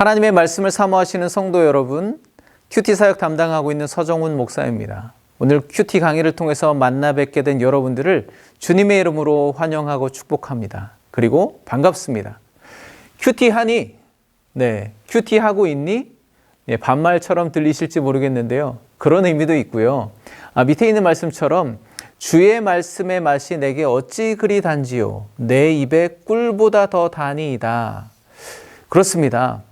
하나님의 말씀을 사모하시는 성도 여러분, 큐티 사역 담당하고 있는 서정훈 목사입니다. 오늘 큐티 강의를 통해서 만나 뵙게 된 여러분들을 주님의 이름으로 환영하고 축복합니다. 그리고 반갑습니다. 큐티 하니? 네, 큐티 하고 있니? 반말처럼 들리실지 모르겠는데요. 그런 의미도 있고요. 밑에 있는 말씀처럼 주의 말씀의 맛이 내게 어찌 그리 단지요? 내 입에 꿀보다 더 다니이다. 그렇습니다.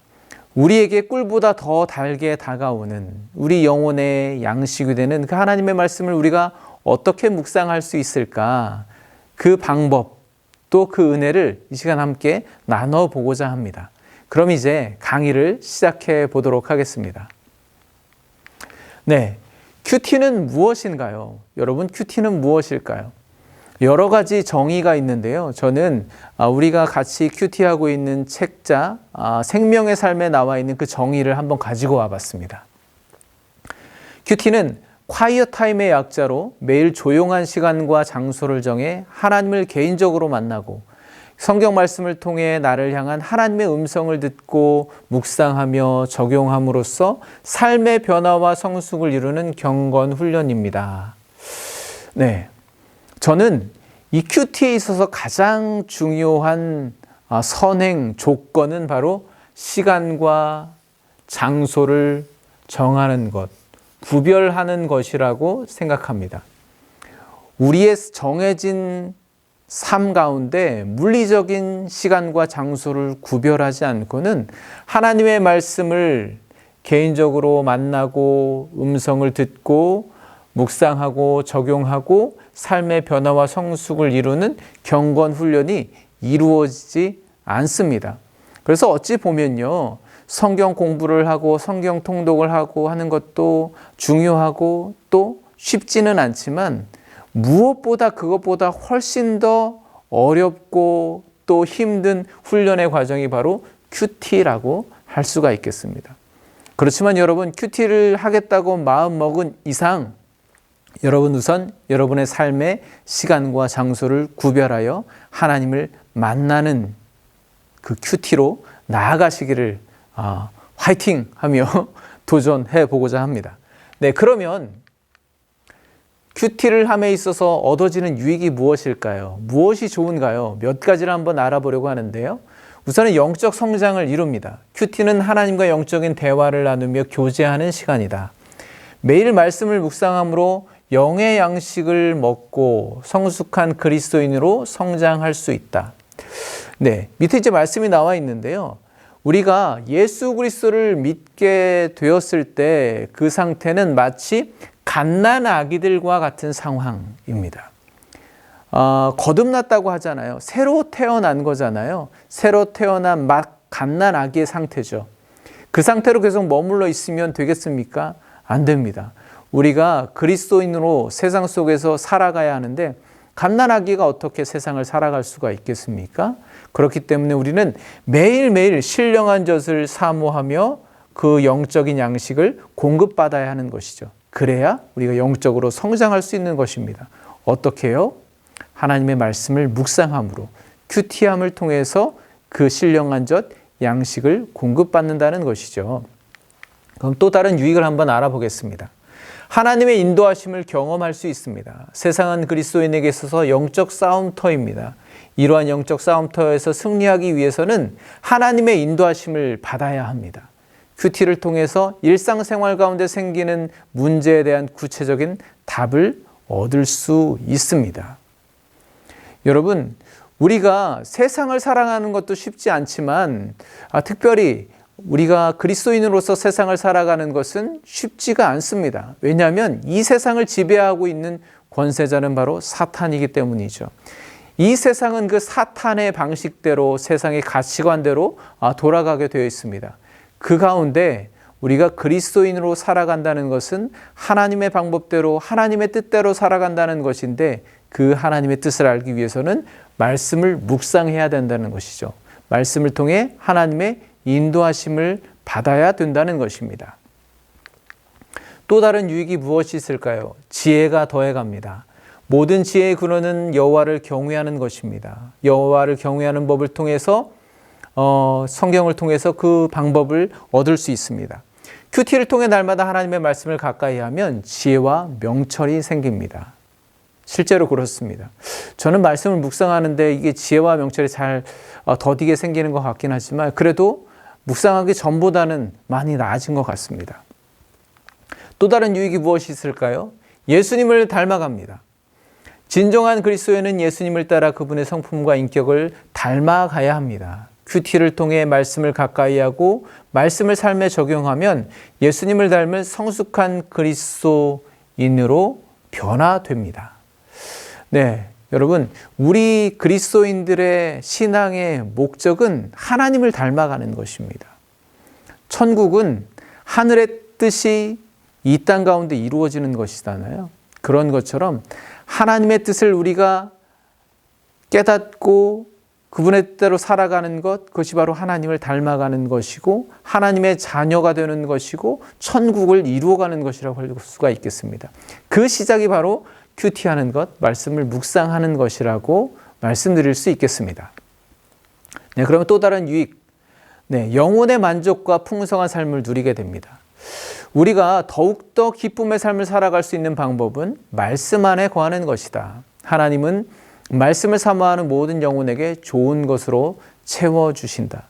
우리에게 꿀보다 더 달게 다가오는 우리 영혼의 양식이 되는 그 하나님의 말씀을 우리가 어떻게 묵상할 수 있을까? 그 방법, 또 그 은혜를 이 시간 함께 나눠보고자 합니다. 그럼 이제 강의를 시작해 보도록 하겠습니다. 네, 큐티는 무엇인가요? 여러분, 큐티는 무엇일까요? 여러 가지 정의가 있는데요. 저는 우리가 같이 큐티하고 있는 책자 생명의 삶에 나와 있는 그 정의를 한번 가지고 와봤습니다. 큐티는 quiet time의 약자로 매일 조용한 시간과 장소를 정해 하나님을 개인적으로 만나고 성경 말씀을 통해 나를 향한 하나님의 음성을 듣고 묵상하며 적용함으로써 삶의 변화와 성숙을 이루는 경건 훈련입니다. 네, 저는 이 큐티에 있어서 가장 중요한 선행 조건은 바로 시간과 장소를 정하는 것, 구별하는 것이라고 생각합니다. 우리의 정해진 삶 가운데 물리적인 시간과 장소를 구별하지 않고는 하나님의 말씀을 개인적으로 만나고 음성을 듣고 묵상하고 적용하고 삶의 변화와 성숙을 이루는 경건 훈련이 이루어지지 않습니다. 그래서 어찌 보면요, 성경 공부를 하고 성경 통독을 하고 하는 것도 중요하고 또 쉽지는 않지만 무엇보다 그것보다 훨씬 더 어렵고 또 힘든 훈련의 과정이 바로 큐티라고 할 수가 있겠습니다. 그렇지만 여러분, 큐티를 하겠다고 마음먹은 이상 여러분 우선 여러분의 삶의 시간과 장소를 구별하여 하나님을 만나는 그 큐티로 나아가시기를 화이팅 하며 도전해 보고자 합니다. 네, 그러면 큐티를 함에 있어서 얻어지는 유익이 무엇일까요? 무엇이 좋은가요? 몇 가지를 한번 알아보려고 하는데요. 우선은 영적 성장을 이룹니다. 큐티는 하나님과 영적인 대화를 나누며 교제하는 시간이다. 매일 말씀을 묵상함으로 영의 양식을 먹고 성숙한 그리스도인으로 성장할 수 있다. 네, 밑에 이제 말씀이 나와 있는데요. 우리가 예수 그리스도를 믿게 되었을 때 그 상태는 마치 갓난 아기들과 같은 상황입니다. 거듭났다고 하잖아요. 새로 태어난 거잖아요. 새로 태어난 갓난 아기의 상태죠. 그 상태로 계속 머물러 있으면 되겠습니까? 안 됩니다. 우리가 그리스도인으로 세상 속에서 살아가야 하는데 갓난아기가 어떻게 세상을 살아갈 수가 있겠습니까? 그렇기 때문에 우리는 매일매일 신령한 젖을 사모하며 그 영적인 양식을 공급받아야 하는 것이죠. 그래야 우리가 영적으로 성장할 수 있는 것입니다. 어떻게 해요? 하나님의 말씀을 묵상함으로 큐티함을 통해서 그 신령한 젖 양식을 공급받는다는 것이죠. 그럼 또 다른 유익을 한번 알아보겠습니다. 하나님의 인도하심을 경험할 수 있습니다. 세상은 그리스도인에게 있어서 영적 싸움터입니다. 이러한 영적 싸움터에서 승리하기 위해서는 하나님의 인도하심을 받아야 합니다. 큐티를 통해서 일상생활 가운데 생기는 문제에 대한 구체적인 답을 얻을 수 있습니다. 여러분, 우리가 세상을 사랑하는 것도 쉽지 않지만 특별히 우리가 그리스도인으로서 세상을 살아가는 것은 쉽지가 않습니다. 왜냐하면 이 세상을 지배하고 있는 권세자는 바로 사탄이기 때문이죠. 이 세상은 그 사탄의 방식대로 세상의 가치관대로 돌아가게 되어 있습니다. 그 가운데 우리가 그리스도인으로 살아간다는 것은 하나님의 방법대로 하나님의 뜻대로 살아간다는 것인데 그 하나님의 뜻을 알기 위해서는 말씀을 묵상해야 된다는 것이죠. 말씀을 통해 하나님의 인도하심을 받아야 된다는 것입니다. 또 다른 유익이 무엇이 있을까요? 지혜가 더해갑니다. 모든 지혜의 근원은 여호와를 경외하는 것입니다. 여호와를 경외하는 법을 통해서 성경을 통해서 그 방법을 얻을 수 있습니다. 큐티를 통해 날마다 하나님의 말씀을 가까이 하면 지혜와 명철이 생깁니다. 실제로 그렇습니다. 저는 말씀을 묵상하는데 이게 지혜와 명철이 잘 더디게 생기는 것 같긴 하지만 그래도 묵상하기 전보다는 많이 나아진 것 같습니다. 또 다른 유익이 무엇이 있을까요? 예수님을 닮아갑니다. 진정한 그리스도인은 예수님을 따라 그분의 성품과 인격을 닮아가야 합니다. 큐티를 통해 말씀을 가까이 하고 말씀을 삶에 적용하면 예수님을 닮은 성숙한 그리스도인으로 변화됩니다. 네, 여러분, 우리 그리스도인들의 신앙의 목적은 하나님을 닮아가는 것입니다. 천국은 하늘의 뜻이 이 땅 가운데 이루어지는 것이잖아요. 그런 것처럼 하나님의 뜻을 우리가 깨닫고 그분의 뜻대로 살아가는 것, 그것이 바로 하나님을 닮아가는 것이고 하나님의 자녀가 되는 것이고 천국을 이루어가는 것이라고 할 수가 있겠습니다. 그 시작이 바로 큐티하는 것, 말씀을 묵상하는 것이라고 말씀드릴 수 있겠습니다. 네, 그러면 또 다른 유익, 네, 영혼의 만족과 풍성한 삶을 누리게 됩니다. 우리가 더욱더 기쁨의 삶을 살아갈 수 있는 방법은 말씀 안에 거하는 것이다. 하나님은 말씀을 사모하는 모든 영혼에게 좋은 것으로 채워주신다.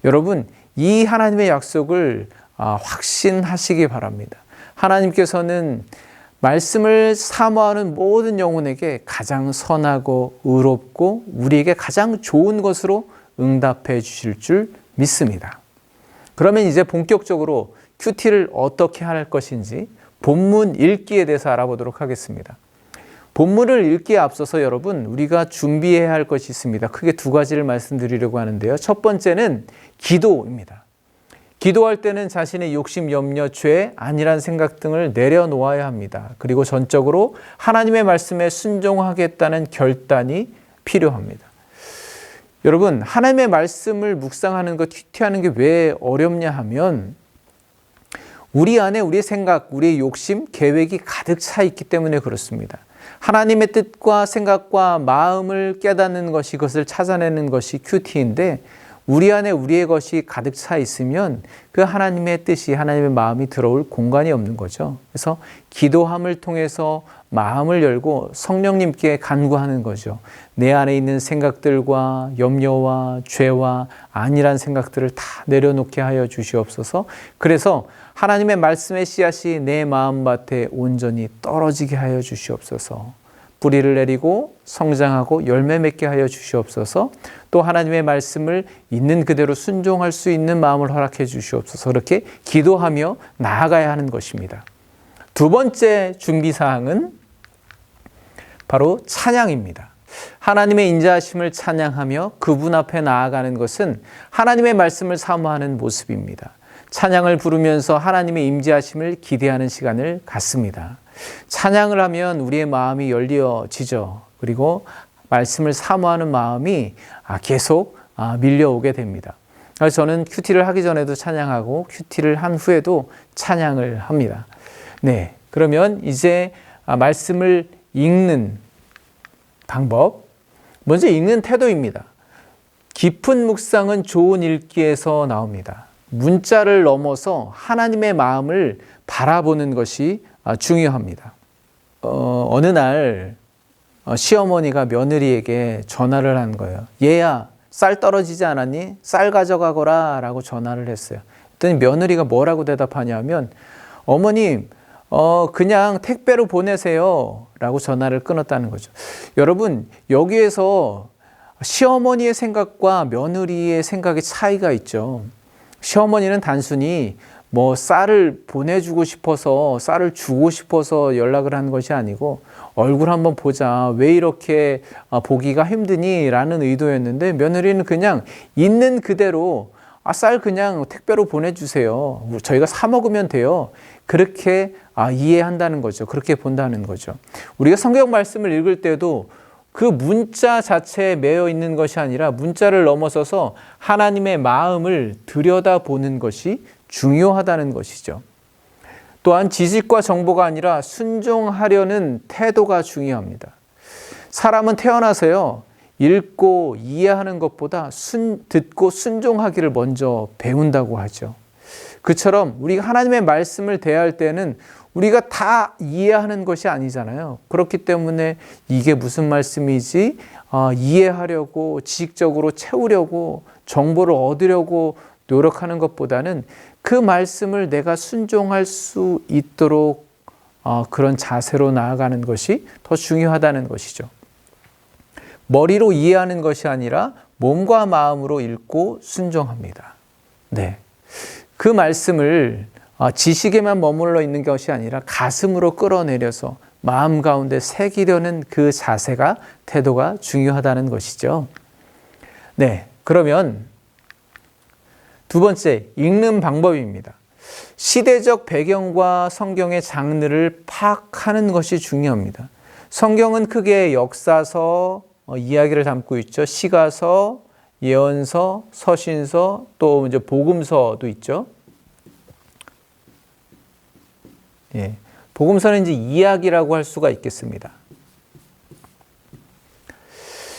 여러분, 이 하나님의 약속을 확신하시기 바랍니다. 하나님께서는 말씀을 사모하는 모든 영혼에게 가장 선하고 의롭고 우리에게 가장 좋은 것으로 응답해 주실 줄 믿습니다. 그러면 이제 본격적으로 큐티를 어떻게 할 것인지 본문 읽기에 대해서 알아보도록 하겠습니다. 본문을 읽기에 앞서서 여러분, 우리가 준비해야 할 것이 있습니다. 크게 두 가지를 말씀드리려고 하는데요. 첫 번째는 기도입니다. 기도할 때는 자신의 욕심, 염려, 죄, 아니란 생각 등을 내려놓아야 합니다. 그리고 전적으로 하나님의 말씀에 순종하겠다는 결단이 필요합니다. 여러분, 하나님의 말씀을 묵상하는 것, 큐티하는 게 왜 어렵냐 하면 우리 안에 우리의 생각, 우리의 욕심, 계획이 가득 차 있기 때문에 그렇습니다. 하나님의 뜻과 생각과 마음을 깨닫는 것이, 그것을 찾아내는 것이 큐티인데 우리 안에 우리의 것이 가득 차 있으면 그 하나님의 뜻이, 하나님의 마음이 들어올 공간이 없는 거죠. 그래서 기도함을 통해서 마음을 열고 성령님께 간구하는 거죠. 내 안에 있는 생각들과 염려와 죄와 안일한 생각들을 다 내려놓게 하여 주시옵소서. 그래서 하나님의 말씀의 씨앗이 내 마음밭에 온전히 떨어지게 하여 주시옵소서. 뿌리를 내리고 성장하고 열매 맺게 하여 주시옵소서. 또 하나님의 말씀을 있는 그대로 순종할 수 있는 마음을 허락해 주시옵소서. 그렇게 기도하며 나아가야 하는 것입니다. 두 번째 준비사항은 바로 찬양입니다. 하나님의 인자하심을 찬양하며 그분 앞에 나아가는 것은 하나님의 말씀을 사모하는 모습입니다. 찬양을 부르면서 하나님의 임재하심을 기대하는 시간을 갖습니다. 찬양을 하면 우리의 마음이 열려지죠. 그리고 말씀을 사모하는 마음이 계속 밀려오게 됩니다. 그래서 저는 큐티를 하기 전에도 찬양하고 큐티를 한 후에도 찬양을 합니다. 네, 그러면 이제 말씀을 읽는 방법, 먼저 읽는 태도입니다. 깊은 묵상은 좋은 읽기에서 나옵니다. 문자를 넘어서 하나님의 마음을 바라보는 것이 중요합니다. 어느 날 시어머니가 며느리에게 전화를 한 거예요. 얘야, 쌀 떨어지지 않았니? 쌀 가져가거라 라고 전화를 했어요. 그랬더니 며느리가 뭐라고 대답하냐면 어머님, 그냥 택배로 보내세요 라고 전화를 끊었다는 거죠. 여러분, 여기에서 시어머니의 생각과 며느리의 생각의 차이가 있죠. 시어머니는 단순히 쌀을 보내주고 싶어서, 쌀을 주고 싶어서 연락을 한 것이 아니고 얼굴 한번 보자, 왜 이렇게 보기가 힘드니? 라는 의도였는데 며느리는 그냥 있는 그대로 쌀 그냥 택배로 보내주세요. 저희가 사 먹으면 돼요. 그렇게 이해한다는 거죠. 그렇게 본다는 거죠. 우리가 성경 말씀을 읽을 때도 그 문자 자체에 매여 있는 것이 아니라 문자를 넘어서서 하나님의 마음을 들여다보는 것이 중요하다는 것이죠. 또한 지식과 정보가 아니라 순종하려는 태도가 중요합니다. 사람은 태어나서요, 읽고 이해하는 것보다 듣고 순종하기를 먼저 배운다고 하죠. 그처럼 우리가 하나님의 말씀을 대할 때는 우리가 다 이해하는 것이 아니잖아요. 그렇기 때문에 이게 무슨 말씀이지? 이해하려고 지식적으로 채우려고 정보를 얻으려고 노력하는 것보다는 그 말씀을 내가 순종할 수 있도록 그런 자세로 나아가는 것이 더 중요하다는 것이죠. 머리로 이해하는 것이 아니라 몸과 마음으로 읽고 순종합니다. 네. 그 말씀을 지식에만 머물러 있는 것이 아니라 가슴으로 끌어내려서 마음 가운데 새기려는 그 자세가, 태도가 중요하다는 것이죠. 네. 그러면 두 번째, 읽는 방법입니다. 시대적 배경과 성경의 장르를 파악하는 것이 중요합니다. 성경은 크게 역사서, 이야기를 담고 있죠. 시가서, 예언서, 서신서, 또 이제 복음서도 있죠. 예. 복음서는 이제 이야기라고 할 수가 있겠습니다.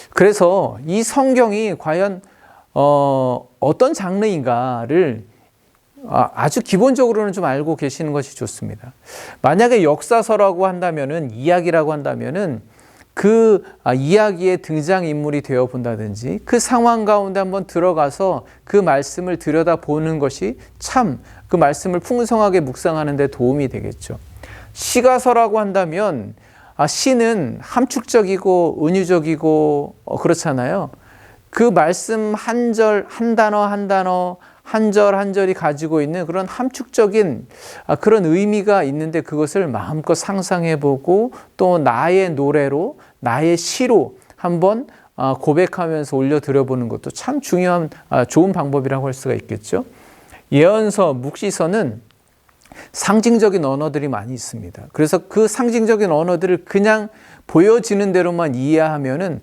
그래서 이 성경이 과연 어떤 장르인가를 아주 기본적으로는 좀 알고 계시는 것이 좋습니다. 만약에 역사서라고 한다면은, 이야기라고 한다면은 그 이야기의 등장인물이 되어 본다든지 그 상황 가운데 한번 들어가서 그 말씀을 들여다보는 것이 참 그 말씀을 풍성하게 묵상하는 데 도움이 되겠죠. 시가서라고 한다면 시는 함축적이고 은유적이고 그렇잖아요. 그 말씀 한 절, 한 단어, 한 단어, 한 절, 한 절이 가지고 있는 그런 함축적인 그런 의미가 있는데 그것을 마음껏 상상해보고 또 나의 노래로, 나의 시로 한번 고백하면서 올려드려보는 것도 참 중요한, 좋은 방법이라고 할 수가 있겠죠. 예언서, 묵시서는 상징적인 언어들이 많이 있습니다. 그래서 그 상징적인 언어들을 그냥 보여지는 대로만 이해하면은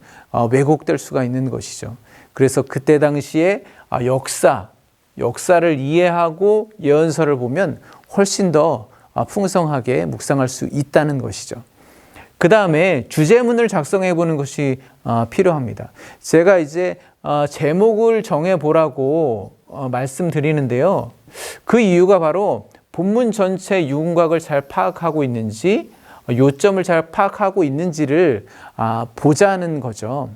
왜곡될 수가 있는 것이죠. 그래서 그때 당시에 역사를 이해하고 예언서를 보면 훨씬 더 풍성하게 묵상할 수 있다는 것이죠. 그 다음에 주제문을 작성해 보는 것이 필요합니다. 제가 이제 제목을 정해 보라고 말씀드리는데요. 그 이유가 바로 본문 전체 윤곽을 잘 파악하고 있는지, 요점을 잘 파악하고 있는지를 보자는 거죠.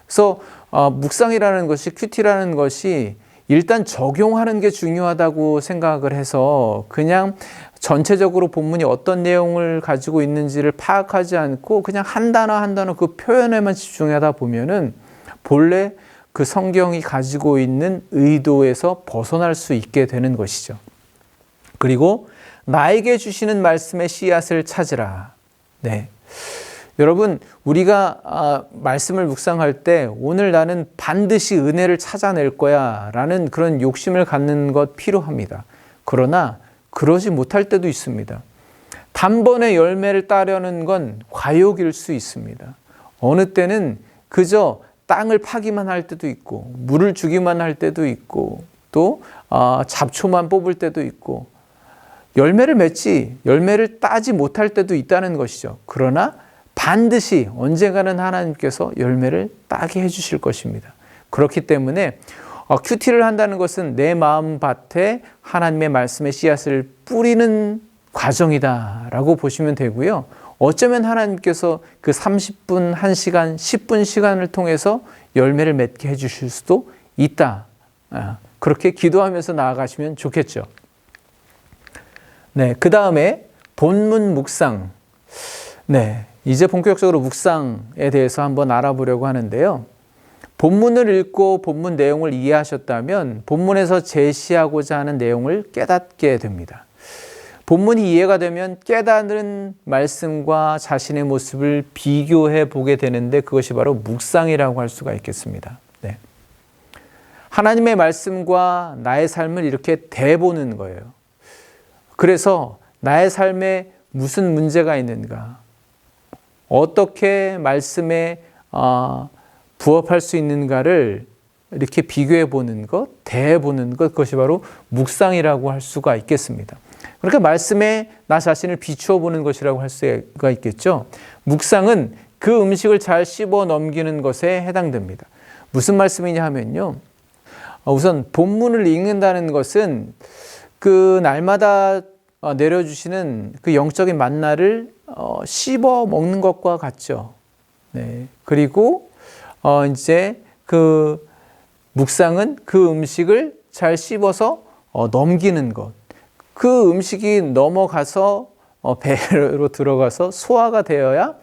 그래서 묵상이라는 것이, 큐티라는 것이 일단 적용하는 게 중요하다고 생각을 해서 그냥 전체적으로 본문이 어떤 내용을 가지고 있는지를 파악하지 않고 그냥 한 단어 한 단어 그 표현에만 집중하다 보면은 본래 그 성경이 가지고 있는 의도에서 벗어날 수 있게 되는 것이죠. 그리고 나에게 주시는 말씀의 씨앗을 찾으라. 네. 여러분, 우리가 말씀을 묵상할 때 오늘 나는 반드시 은혜를 찾아낼 거야 라는 그런 욕심을 갖는 것 필요합니다. 그러나 그러지 못할 때도 있습니다. 단번에 열매를 따려는 건 과욕일 수 있습니다. 어느 때는 그저 땅을 파기만 할 때도 있고 물을 주기만 할 때도 있고 또 잡초만 뽑을 때도 있고 열매를 맺지 열매를 따지 못할 때도 있다는 것이죠. 그러나 반드시 언젠가는 하나님께서 열매를 따게 해주실 것입니다. 그렇기 때문에 큐티를 한다는 것은 내 마음밭에 하나님의 말씀의 씨앗을 뿌리는 과정이다라고 보시면 되고요. 어쩌면 하나님께서 그 30분, 1시간, 10분 시간을 통해서 열매를 맺게 해주실 수도 있다. 그렇게 기도하면서 나아가시면 좋겠죠. 네, 그 다음에 본문 묵상. 네, 이제 본격적으로 묵상에 대해서 한번 알아보려고 하는데요. 본문을 읽고 본문 내용을 이해하셨다면 본문에서 제시하고자 하는 내용을 깨닫게 됩니다. 본문이 이해가 되면 깨닫는 말씀과 자신의 모습을 비교해 보게 되는데 그것이 바로 묵상이라고 할 수가 있겠습니다. 네. 하나님의 말씀과 나의 삶을 이렇게 대보는 거예요. 그래서 나의 삶에 무슨 문제가 있는가, 어떻게 말씀에 부합할 수 있는가를 이렇게 비교해 보는 것, 대보는 것, 그것이 바로 묵상이라고 할 수가 있겠습니다. 그러니까 말씀에 나 자신을 비추어 보는 것이라고 할 수가 있겠죠. 묵상은 그 음식을 잘 씹어 넘기는 것에 해당됩니다. 무슨 말씀이냐 하면요. 우선 본문을 읽는다는 것은 그 날마다 내려주시는 그 영적인 만나를 씹어 먹는 것과 같죠. 네. 그리고 이제 그 묵상은 그 음식을 잘 씹어서 넘기는 것. 그 음식이 넘어가서 배로 들어가서 소화가 되어야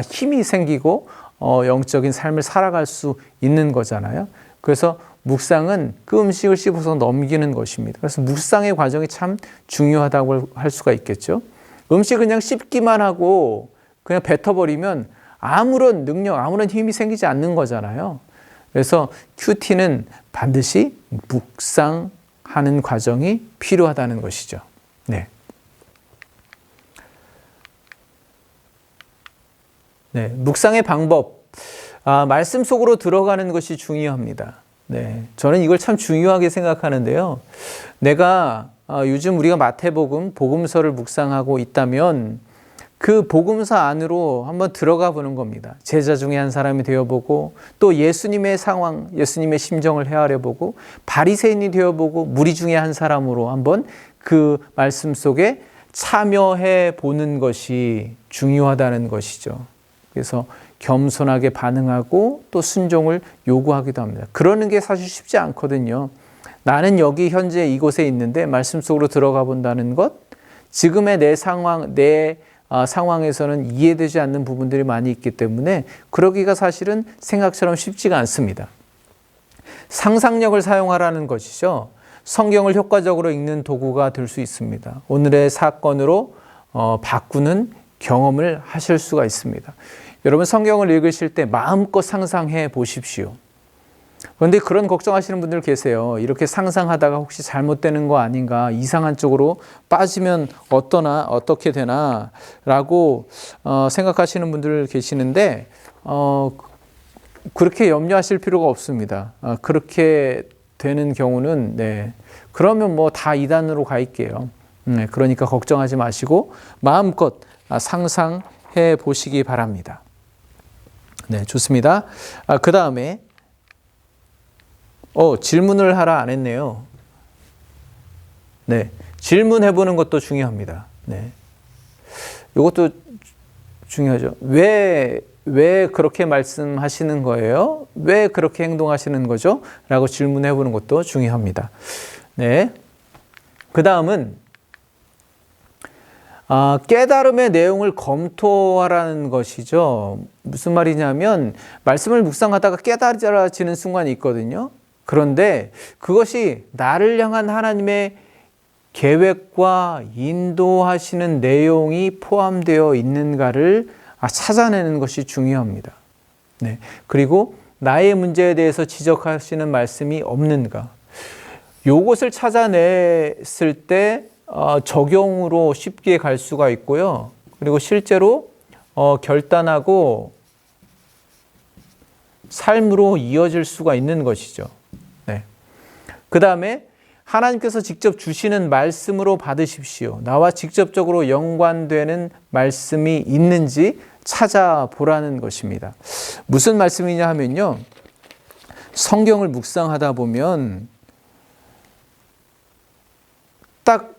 힘이 생기고 영적인 삶을 살아갈 수 있는 거잖아요. 그래서 묵상은 그 음식을 씹어서 넘기는 것입니다. 그래서 묵상의 과정이 참 중요하다고 할 수가 있겠죠. 음식 그냥 씹기만 하고 그냥 뱉어버리면 아무런 능력, 아무런 힘이 생기지 않는 거잖아요. 그래서 큐티는 반드시 묵상하는 과정이 필요하다는 것이죠. 네. 네, 묵상의 방법. 말씀 속으로 들어가는 것이 중요합니다. 네, 저는 이걸 참 중요하게 생각하는데요. 내가 요즘 우리가 마태복음, 복음서를 묵상하고 있다면 그 복음서 안으로 한번 들어가 보는 겁니다. 제자 중에 한 사람이 되어보고 또 예수님의 상황, 예수님의 심정을 헤아려보고 바리새인이 되어보고 무리 중에 한 사람으로 한번 그 말씀 속에 참여해 보는 것이 중요하다는 것이죠. 그래서 겸손하게 반응하고 또 순종을 요구하기도 합니다. 그러는 게 사실 쉽지 않거든요. 나는 여기 현재 이곳에 있는데 말씀 속으로 들어가 본다는 것, 지금의 내 상황에서는 이해되지 않는 부분들이 많이 있기 때문에 그러기가 사실은 생각처럼 쉽지가 않습니다. 상상력을 사용하라는 것이죠. 성경을 효과적으로 읽는 도구가 될 수 있습니다. 오늘의 사건으로 바꾸는 경험을 하실 수가 있습니다. 여러분 성경을 읽으실 때 마음껏 상상해 보십시오. 그런데 그런 걱정하시는 분들 계세요. 이렇게 상상하다가 혹시 잘못되는 거 아닌가, 이상한 쪽으로 빠지면 어떻게 되나 라고 생각하시는 분들 계시는데 그렇게 염려하실 필요가 없습니다. 그렇게 되는 경우는 그러면 뭐 다 이단으로 가 있게요. 그러니까 걱정하지 마시고 마음껏 상상해 보시기 바랍니다. 네, 좋습니다. 그 다음에 질문을 하라 안 했네요. 네, 질문해 보는 것도 중요합니다. 네, 이것도 중요하죠. 왜 그렇게 말씀하시는 거예요? 왜 그렇게 행동하시는 거죠? 라고 질문해 보는 것도 중요합니다. 네, 그 다음은 깨달음의 내용을 검토하라는 것이죠. 무슨 말이냐면 말씀을 묵상하다가 깨달아지는 순간이 있거든요. 그런데 그것이 나를 향한 하나님의 계획과 인도하시는 내용이 포함되어 있는가를 찾아내는 것이 중요합니다. 네. 그리고 나의 문제에 대해서 지적하시는 말씀이 없는가. 요것을 찾아냈을 때 적용으로 쉽게 갈 수가 있고요. 그리고 실제로 결단하고 삶으로 이어질 수가 있는 것이죠. 네. 그 다음에 하나님께서 직접 주시는 말씀으로 받으십시오. 나와 직접적으로 연관되는 말씀이 있는지 찾아보라는 것입니다. 무슨 말씀이냐 하면요. 성경을 묵상하다 보면 딱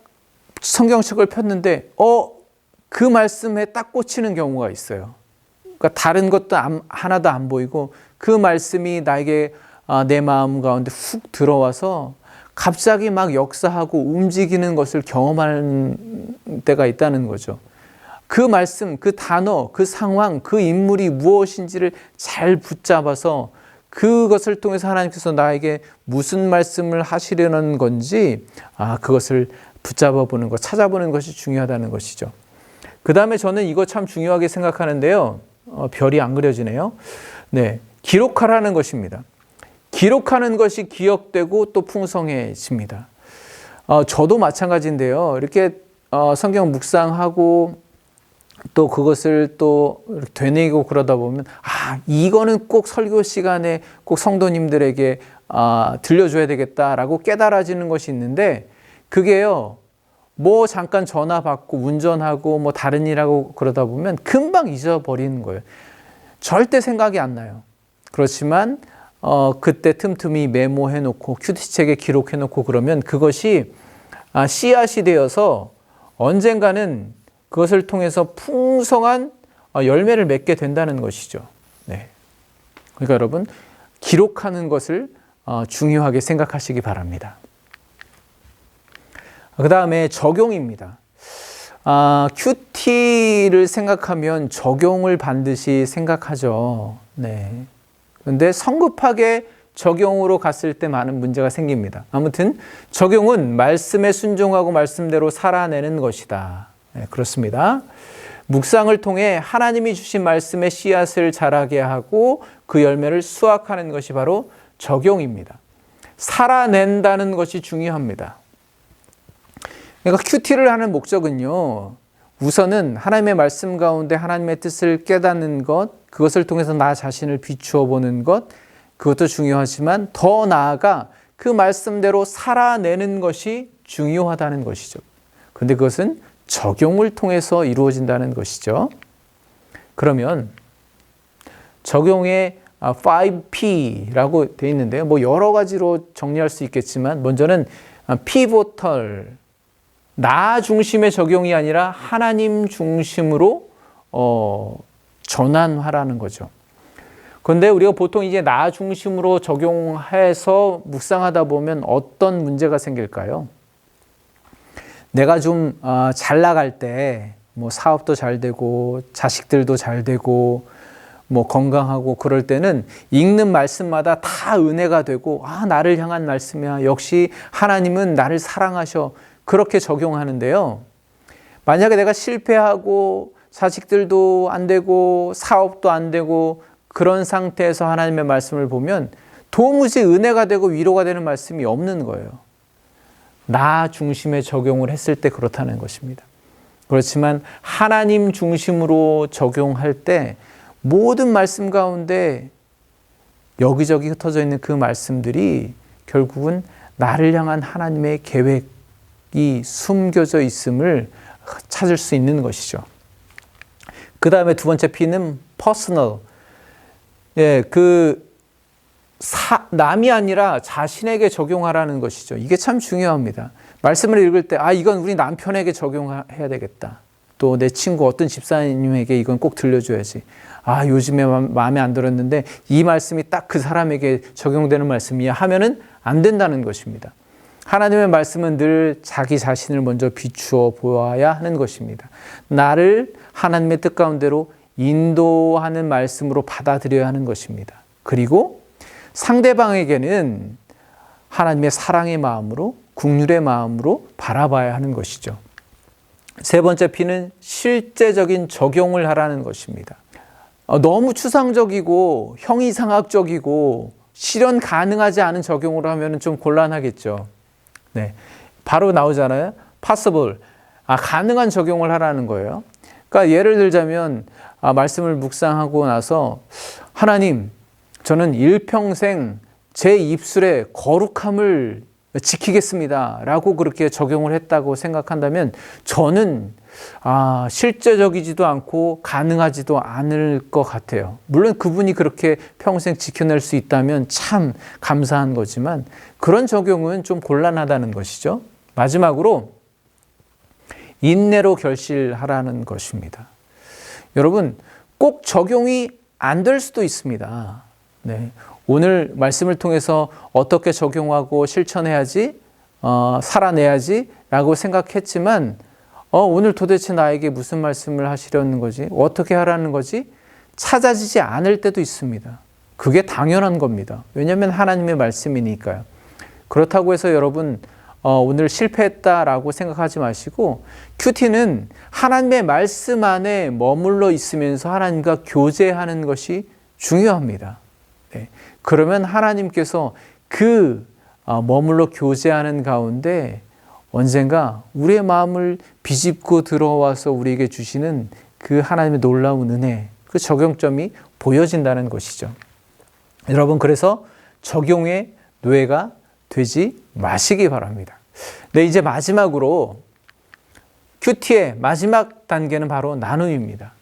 성경책을 폈는데 그 말씀에 딱 꽂히는 경우가 있어요. 그러니까 다른 것도 하나도 안 보이고 그 말씀이 나에게 내 마음 가운데 훅 들어와서 갑자기 막 역사하고 움직이는 것을 경험하는 때가 있다는 거죠. 그 말씀, 그 단어, 그 상황, 그 인물이 무엇인지를 잘 붙잡아서 그것을 통해서 하나님께서 나에게 무슨 말씀을 하시려는 건지 그것을 붙잡아 보는 것, 찾아보는 것이 중요하다는 것이죠. 그 다음에 저는 이거 참 중요하게 생각하는데요. 별이 안 그려지네요. 네, 기록하라는 것입니다. 기록하는 것이 기억되고 또 풍성해집니다. 저도 마찬가지인데요. 이렇게 성경 묵상하고 또 그것을 또 되뇌이고 그러다 보면 이거는 꼭 설교 시간에 꼭 성도님들에게 들려줘야 되겠다라고 깨달아지는 것이 있는데 그게요. 뭐 잠깐 전화 받고 운전하고 뭐 다른 일하고 그러다 보면 금방 잊어버리는 거예요. 절대 생각이 안 나요. 그렇지만 그때 틈틈이 메모해놓고 큐티책에 기록해놓고 그러면 그것이 씨앗이 되어서 언젠가는 그것을 통해서 풍성한 열매를 맺게 된다는 것이죠. 네. 그러니까 여러분, 기록하는 것을 중요하게 생각하시기 바랍니다. 그 다음에 적용입니다. 큐티를 생각하면 적용을 반드시 생각하죠. 네. 그런데 성급하게 적용으로 갔을 때 많은 문제가 생깁니다. 아무튼 적용은 말씀에 순종하고 말씀대로 살아내는 것이다. 네, 그렇습니다. 묵상을 통해 하나님이 주신 말씀의 씨앗을 자라게 하고 그 열매를 수확하는 것이 바로 적용입니다. 살아낸다는 것이 중요합니다. 그러니까 큐티를 하는 목적은요, 우선은 하나님의 말씀 가운데 하나님의 뜻을 깨닫는 것, 그것을 통해서 나 자신을 비추어 보는 것, 그것도 중요하지만 더 나아가 그 말씀대로 살아내는 것이 중요하다는 것이죠. 그런데 그것은 적용을 통해서 이루어진다는 것이죠. 그러면 적용의 5P라고 되어 있는데요. 뭐 여러 가지로 정리할 수 있겠지만 먼저는 피보털, 나 중심의 적용이 아니라 하나님 중심으로 전환하라는 거죠. 그런데 우리가 보통 이제 나 중심으로 적용해서 묵상하다 보면 어떤 문제가 생길까요? 내가 좀 잘 나갈 때 뭐 사업도 잘 되고 자식들도 잘 되고 뭐 건강하고 그럴 때는 읽는 말씀마다 다 은혜가 되고 나를 향한 말씀이야. 역시 하나님은 나를 사랑하셔. 그렇게 적용하는데요. 만약에 내가 실패하고 자식들도 안 되고 사업도 안 되고 그런 상태에서 하나님의 말씀을 보면 도무지 은혜가 되고 위로가 되는 말씀이 없는 거예요. 나 중심의 적용을 했을 때 그렇다는 것입니다. 그렇지만 하나님 중심으로 적용할 때 모든 말씀 가운데 여기저기 흩어져 있는 그 말씀들이 결국은 나를 향한 하나님의 계획이 숨겨져 있음을 찾을 수 있는 것이죠. 그 다음에 두 번째 P는 personal. 남이 아니라 자신에게 적용하라는 것이죠. 이게 참 중요합니다. 말씀을 읽을 때, 이건 우리 남편에게 적용해야 되겠다. 또 내 친구 어떤 집사님에게 이건 꼭 들려줘야지. 요즘에 마음에 안 들었는데 이 말씀이 딱 그 사람에게 적용되는 말씀이야 하면은 안 된다는 것입니다. 하나님의 말씀은 늘 자기 자신을 먼저 비추어 보아야 하는 것입니다. 나를 하나님의 뜻 가운데로 인도하는 말씀으로 받아들여야 하는 것입니다. 그리고 상대방에게는 하나님의 사랑의 마음으로, 긍휼의 마음으로 바라봐야 하는 것이죠. 세 번째 P는 실제적인 적용을 하라는 것입니다. 너무 추상적이고 형이상학적이고 실현 가능하지 않은 적용을 하면 좀 곤란하겠죠. 네, 바로 나오잖아요. possible, 가능한 적용을 하라는 거예요. 그러니까 예를 들자면 말씀을 묵상하고 나서 하나님, 저는 일평생 제 입술의 거룩함을 지키겠습니다 라고 그렇게 적용을 했다고 생각한다면 저는 실제적이지도 않고 가능하지도 않을 것 같아요. 물론 그분이 그렇게 평생 지켜낼 수 있다면 참 감사한 거지만 그런 적용은 좀 곤란하다는 것이죠. 마지막으로 인내로 결실하라는 것입니다. 여러분, 꼭 적용이 안 될 수도 있습니다. 네. 오늘 말씀을 통해서 어떻게 적용하고 실천해야지, 살아내야지 라고 생각했지만 오늘 도대체 나에게 무슨 말씀을 하시려는 거지? 어떻게 하라는 거지? 찾아지지 않을 때도 있습니다. 그게 당연한 겁니다. 왜냐하면 하나님의 말씀이니까요. 그렇다고 해서 여러분 오늘 실패했다라고 생각하지 마시고 큐티는 하나님의 말씀 안에 머물러 있으면서 하나님과 교제하는 것이 중요합니다. 네. 그러면 하나님께서 머물러 교제하는 가운데 언젠가 우리의 마음을 비집고 들어와서 우리에게 주시는 그 하나님의 놀라운 은혜, 그 적용점이 보여진다는 것이죠. 여러분, 그래서 적용의 노예가 되지 마시기 바랍니다. 네, 이제 마지막으로 큐티의 마지막 단계는 바로 나눔입니다.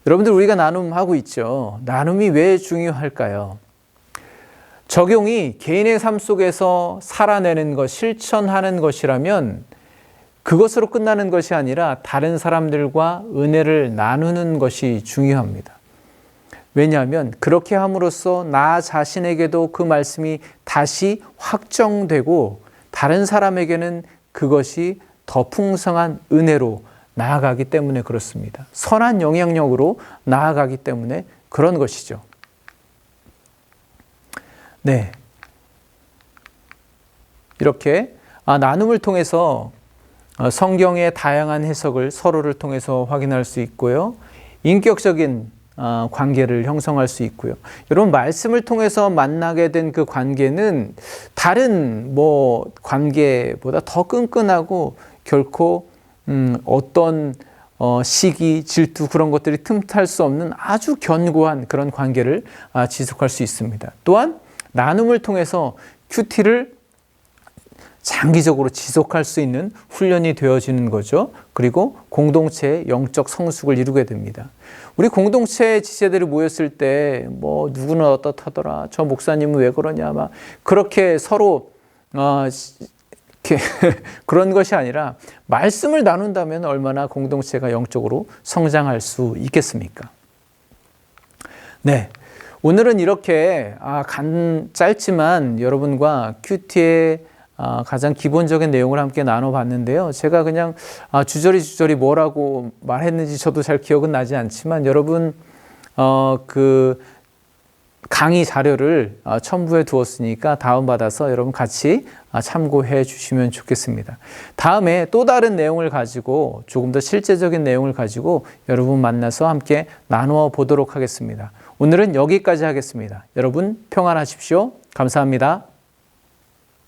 여러분들 우리가 나눔하고 있죠. 나눔이 왜 중요할까요? 적용이 개인의 삶 속에서 살아내는 것, 실천하는 것이라면 그것으로 끝나는 것이 아니라 다른 사람들과 은혜를 나누는 것이 중요합니다. 왜냐하면 그렇게 함으로써 나 자신에게도 그 말씀이 다시 확정되고 다른 사람에게는 그것이 더 풍성한 은혜로 나아가기 때문에 그렇습니다. 선한 영향력으로 나아가기 때문에 그런 것이죠. 네. 이렇게 나눔을 통해서 성경의 다양한 해석을 서로를 통해서 확인할 수 있고요. 인격적인 관계를 형성할 수 있고요. 여러분, 말씀을 통해서 만나게 된 그 관계는 다른 관계보다 더 끈끈하고 결코 어떤 시기, 질투 그런 것들이 틈탈 수 없는 아주 견고한 그런 관계를 지속할 수 있습니다. 또한 나눔을 통해서 큐티를 장기적으로 지속할 수 있는 훈련이 되어지는 거죠. 그리고 공동체의 영적 성숙을 이루게 됩니다. 우리 공동체 지체들이 모였을 때 누구는 어떻다더라, 저 목사님은 왜 그러냐, 막 그렇게 서로 그런 것이 아니라 말씀을 나눈다면 얼마나 공동체가 영적으로 성장할 수 있겠습니까? 네. 오늘은 이렇게 짧지만 여러분과 큐티의 가장 기본적인 내용을 함께 나눠봤는데요. 제가 그냥 주저리 뭐라고 말했는지 저도 잘 기억은 나지 않지만 여러분 그 강의 자료를 첨부해 두었으니까 다운받아서 여러분 같이 참고해 주시면 좋겠습니다. 다음에 또 다른 내용을 가지고 조금 더 실제적인 내용을 가지고 여러분 만나서 함께 나누어 보도록 하겠습니다. 오늘은 여기까지 하겠습니다. 여러분 평안하십시오. 감사합니다.